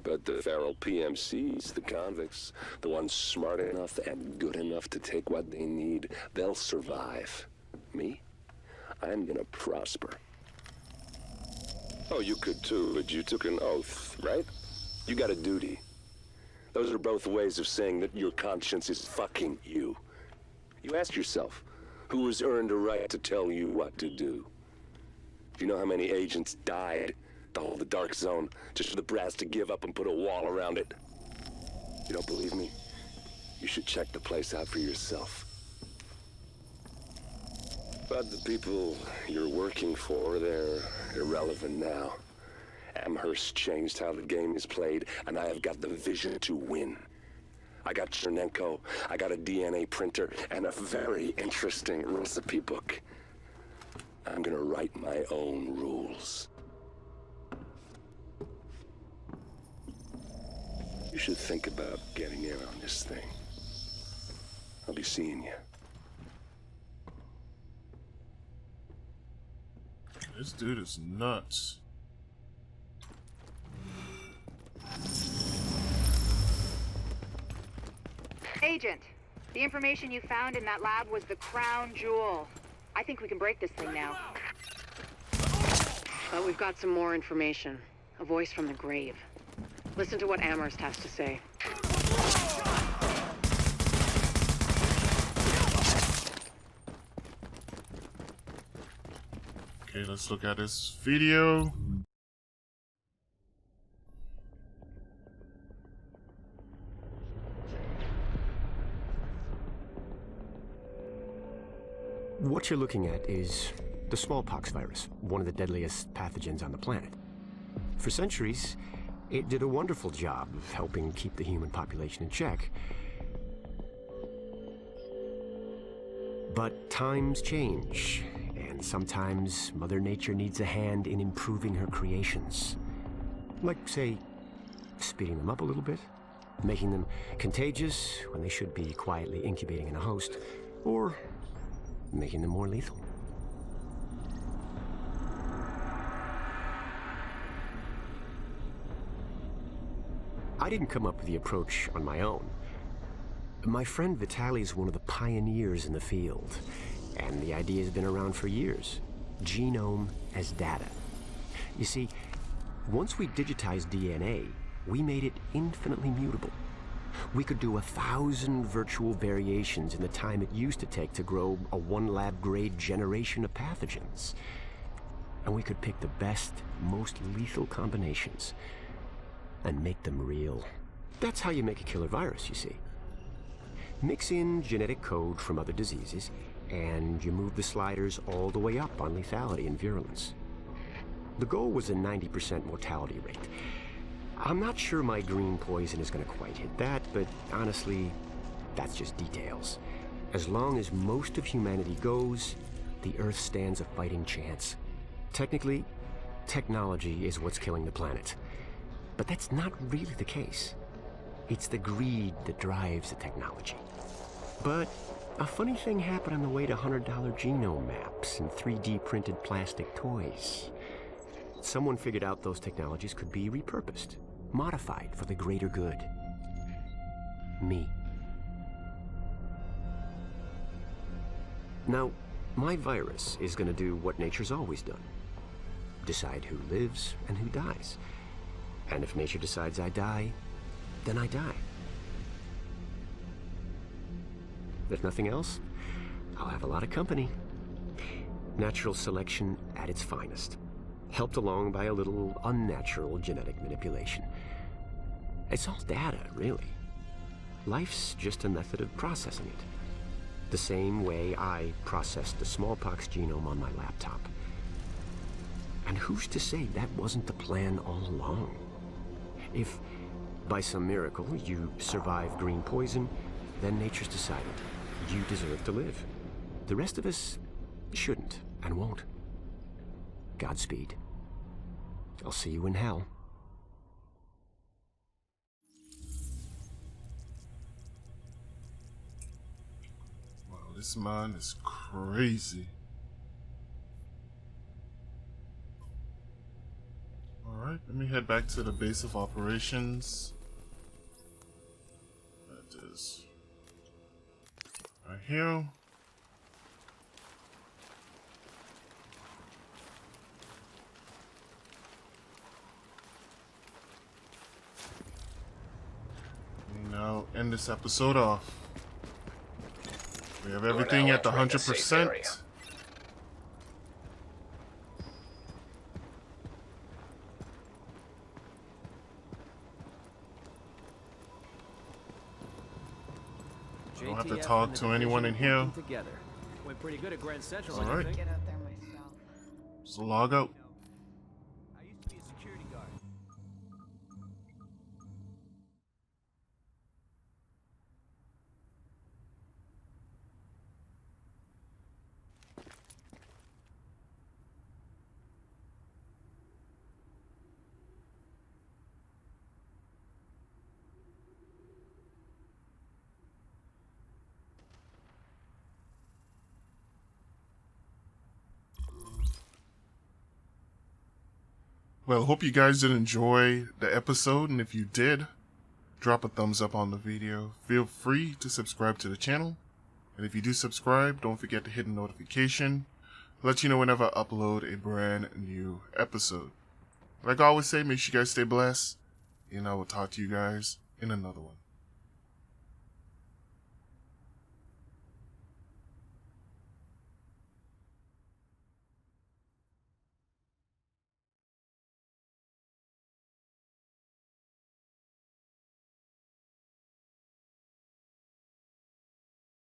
But the feral PMCs, the convicts, the ones smart enough and good enough to take what they need, they'll survive. Me? I'm gonna prosper. Oh, you could too, but you took an oath, right? You got a duty. Those are both ways of saying that your conscience is fucking you. You ask yourself, who has earned a right to tell you what to do? Do you know how many agents died to hold the dark zone just for the brass to give up and put a wall around it? You don't believe me? You should check the place out for yourself. But the people you're working for, they're irrelevant now. Amherst changed how the game is played, and I have got the vision to win. I got Chernenko, I got a DNA printer, and a very interesting recipe book. I'm gonna write my own rules. You should think about getting in on this thing. I'll be seeing you. This dude is nuts. Agent, the information you found in that lab was the crown jewel. I think we can break this thing now. But we've got some more information. A voice from the grave. Listen to what Amherst has to say. Okay, let's look at this video. What you're looking at is the smallpox virus, one of the deadliest pathogens on the planet. For centuries, it did a wonderful job of helping keep the human population in check. But times change, and sometimes Mother Nature needs a hand in improving her creations. Like, say, speeding them up a little bit, making them contagious when they should be quietly incubating in a host, or making them more lethal. I didn't come up with the approach on my own. My friend Vitaly is one of the pioneers in the field, and the idea has been around for years. Genome as data. You see, once we digitized DNA, we made it infinitely mutable. We could do 1,000 virtual variations in the time it used to take to grow a one lab grade generation of pathogens. And we could pick the best, most lethal combinations and make them real. That's how you make a killer virus, you see. Mix in genetic code from other diseases, and you move the sliders all the way up on lethality and virulence. The goal was a 90% mortality rate. I'm not sure my green poison is going to quite hit that, but honestly, that's just details. As long as most of humanity goes, the Earth stands a fighting chance. Technically, technology is what's killing the planet. But that's not really the case. It's the greed that drives the technology. But a funny thing happened on the way to $100 genome maps and 3D printed plastic toys. Someone figured out those technologies could be repurposed, modified for the greater good. Me. Now, my virus is going to do what nature's always done. Decide who lives and who dies. And if nature decides I die, then I die. If nothing else, I'll have a lot of company. Natural selection at its finest, helped along by a little unnatural genetic manipulation. It's all data, really. Life's just a method of processing it. The same way I processed the smallpox genome on my laptop. And who's to say that wasn't the plan all along? If, by some miracle, you survive green poison, then nature's decided you deserve to live. The rest of us shouldn't and won't. Godspeed. I'll see you in hell. Wow, this man is crazy. Alright, let me head back to the base of operations. That is right here. Now end this episode off. We have everything at the 100%. I don't have to talk to anyone in here. Went pretty good at Grand Central. All right. Get out there myself. Just log out. I used to be a security guard. Well, hope you guys did enjoy the episode, and if you did, drop a thumbs up on the video. Feel free to subscribe to the channel, and if you do subscribe, don't forget to hit the notification. Let you know whenever I upload a brand new episode. Like I always say, make sure you guys stay blessed, and I will talk to you guys in another one.